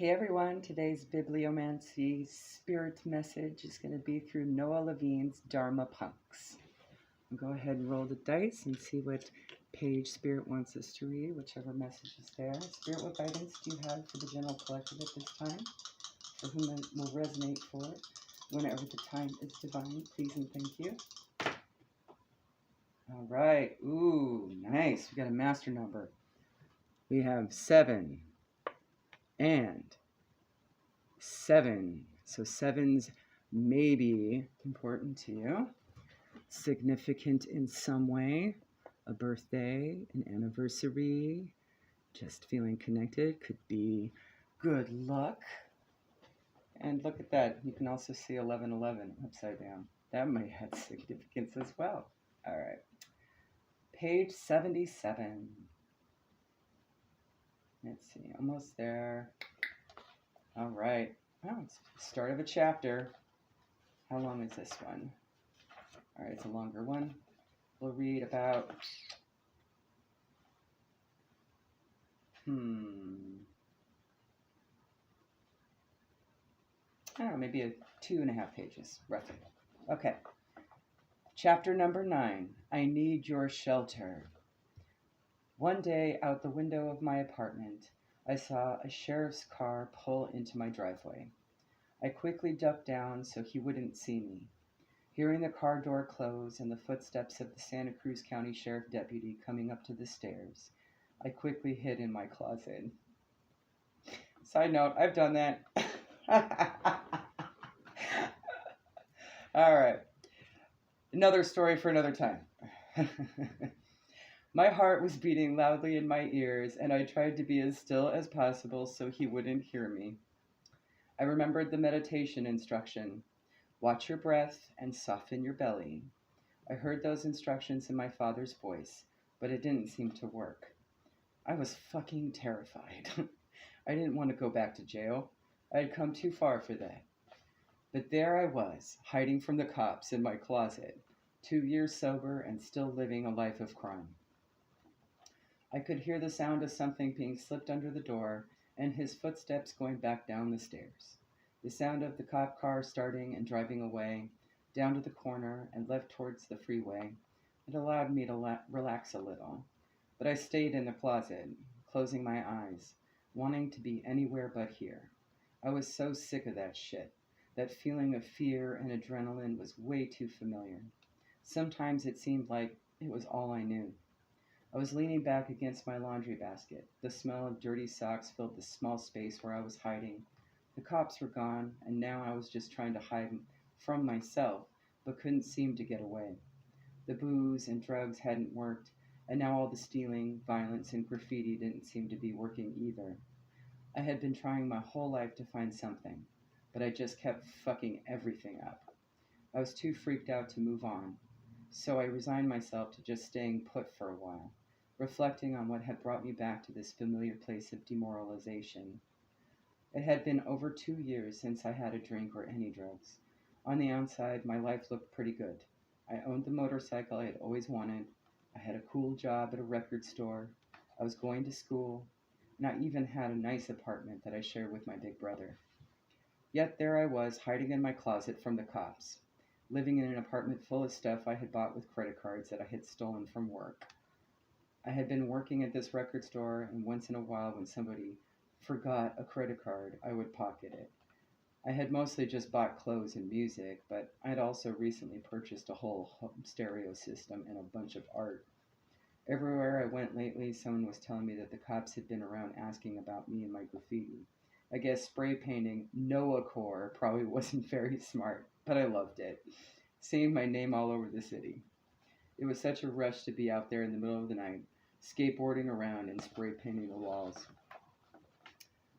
Hey everyone, today's bibliomancy spirit message is going to be through Noah Levine's Dharma Punx. I'll go ahead and roll the dice and see what page Spirit wants us to read, whichever message is there. Spirit, what guidance do you have for the general collective at this time? For whom it will resonate for it, whenever the time is divine, please and thank you. All right, ooh, nice. We got a master number. We have 7 and 7. So 7's maybe important to you, significant in some way, a birthday, an anniversary, just feeling connected, could be good luck. And look at that, you can also see 1111 upside down. That might have significance as well. All right, page 77. Let's see, almost there. All right. Oh, it's the start of a chapter. How long is this one? All right, it's a longer one. We'll read about, I don't know, maybe 2.5 pages, roughly. Okay. Chapter number 9, I Need Your Shelter. One day, out the window of my apartment, I saw a sheriff's car pull into my driveway. I quickly ducked down so he wouldn't see me. Hearing the car door close and the footsteps of the Santa Cruz County Sheriff Deputy coming up to the stairs, I quickly hid in my closet. Side note, I've done that. All right. Another story for another time. My heart was beating loudly in my ears, and I tried to be as still as possible so he wouldn't hear me. I remembered the meditation instruction. Watch your breath and soften your belly. I heard those instructions in my father's voice, but it didn't seem to work. I was fucking terrified. I didn't want to go back to jail. I had come too far for that. But there I was, hiding from the cops in my closet, 2 years sober and still living a life of crime. I could hear the sound of something being slipped under the door and his footsteps going back down the stairs. The sound of the cop car starting and driving away, down to the corner and left towards the freeway. It allowed me to relax a little. But I stayed in the closet, closing my eyes, wanting to be anywhere but here. I was so sick of that shit. That feeling of fear and adrenaline was way too familiar. Sometimes it seemed like it was all I knew. I was leaning back against my laundry basket. The smell of dirty socks filled the small space where I was hiding. The cops were gone, and now I was just trying to hide from myself, but couldn't seem to get away. The booze and drugs hadn't worked, and now all the stealing, violence, and graffiti didn't seem to be working either. I had been trying my whole life to find something, but I just kept fucking everything up. I was too freaked out to move on, so I resigned myself to just staying put for a while, reflecting on what had brought me back to this familiar place of demoralization. It had been over 2 years since I had a drink or any drugs. On the outside, my life looked pretty good. I owned the motorcycle I had always wanted. I had a cool job at a record store. I was going to school, and I even had a nice apartment that I shared with my big brother. Yet there I was, hiding in my closet from the cops, living in an apartment full of stuff I had bought with credit cards that I had stolen from work. I had been working at this record store, and once in a while when somebody forgot a credit card, I would pocket it. I had mostly just bought clothes and music, but I'd also recently purchased a whole home stereo system and a bunch of art. Everywhere I went lately, someone was telling me that the cops had been around asking about me and my graffiti. I guess spray painting Noah Core probably wasn't very smart, but I loved it. Seeing my name all over the city. It was such a rush to be out there in the middle of the night, skateboarding around and spray painting the walls.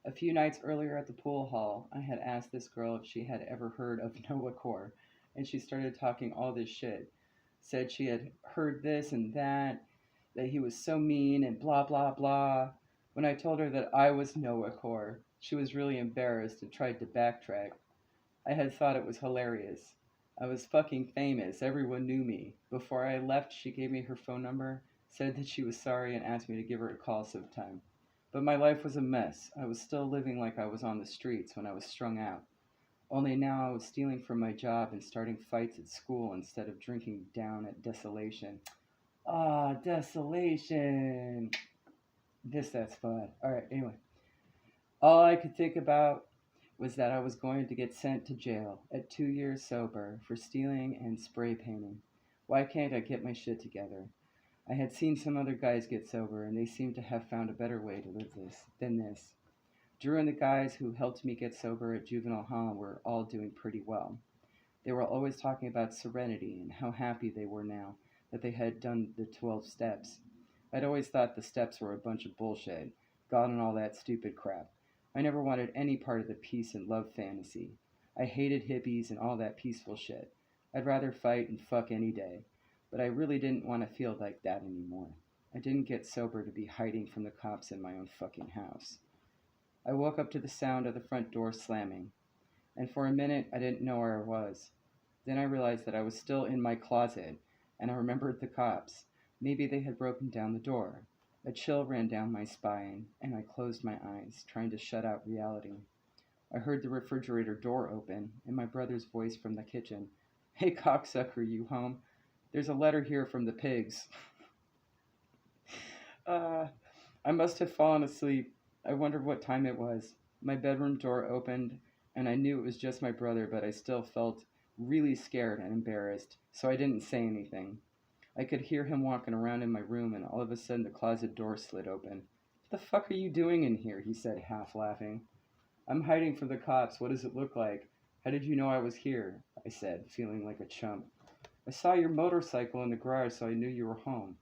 A few nights earlier at the pool hall, I had asked this girl if she had ever heard of Noah Core, and she started talking all this shit. Said she had heard this and that he was so mean and blah blah blah. When I told her that I was Noah Core, she was really embarrassed and tried to backtrack. I had thought it was hilarious. I was fucking famous, everyone knew me. Before I left, she gave me her phone number, said that she was sorry and asked me to give her a call sometime. But my life was a mess. I was still living like I was on the streets when I was strung out. Only now I was stealing from my job and starting fights at school instead of drinking down at desolation. Ah, desolation. That's fun. Alright, anyway. All I could think about was that I was going to get sent to jail at 2 years sober for stealing and spray painting. Why can't I get my shit together? I had seen some other guys get sober, and they seemed to have found a better way to live than this. Drew and the guys who helped me get sober at juvenile hall were all doing pretty well. They were always talking about serenity and how happy they were now that they had done the 12 steps. I'd always thought the steps were a bunch of bullshit, God and all that stupid crap. I never wanted any part of the peace and love fantasy. I hated hippies and all that peaceful shit. I'd rather fight and fuck any day. But I really didn't want to feel like that anymore. I didn't get sober to be hiding from the cops in my own fucking house. I woke up to the sound of the front door slamming, and for a minute I didn't know where I was. Then I realized that I was still in my closet, and I remembered the cops. Maybe they had broken down the door. A chill ran down my spine, and I closed my eyes, trying to shut out reality. I heard the refrigerator door open, and my brother's voice from the kitchen. "Hey, cocksucker, you home? There's a letter here from the pigs." I must have fallen asleep. I wondered what time it was. My bedroom door opened, and I knew it was just my brother, but I still felt really scared and embarrassed, so I didn't say anything. I could hear him walking around in my room, and all of a sudden the closet door slid open. "What the fuck are you doing in here?" he said, half laughing. "I'm hiding from the cops. What does it look like? How did you know I was here?" I said, feeling like a chump. "I saw your motorcycle in the garage, so I knew you were home."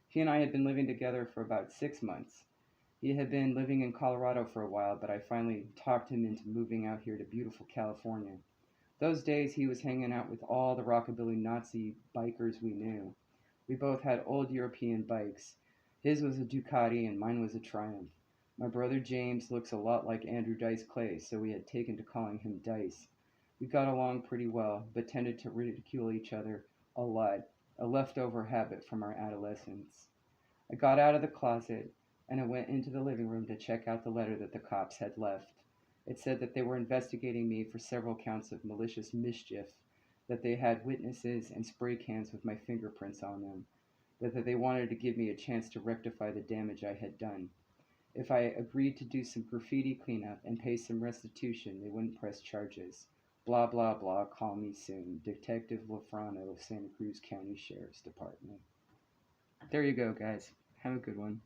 He and I had been living together for about 6 months. He had been living in Colorado for a while, but I finally talked him into moving out here to beautiful California. Those days he was hanging out with all the rockabilly Nazi bikers we knew. We both had old European bikes. His was a Ducati and mine was a Triumph. My brother James looks a lot like Andrew Dice Clay, so we had taken to calling him Dice. We got along pretty well, but tended to ridicule each other a lot, a leftover habit from our adolescence. I got out of the closet, and I went into the living room to check out the letter that the cops had left. It said that they were investigating me for several counts of malicious mischief, that they had witnesses and spray cans with my fingerprints on them, but that they wanted to give me a chance to rectify the damage I had done. If I agreed to do some graffiti cleanup and pay some restitution, they wouldn't press charges. Blah, blah, blah, call me soon. Detective Lafrano, Santa Cruz County Sheriff's Department. There you go, guys. Have a good one.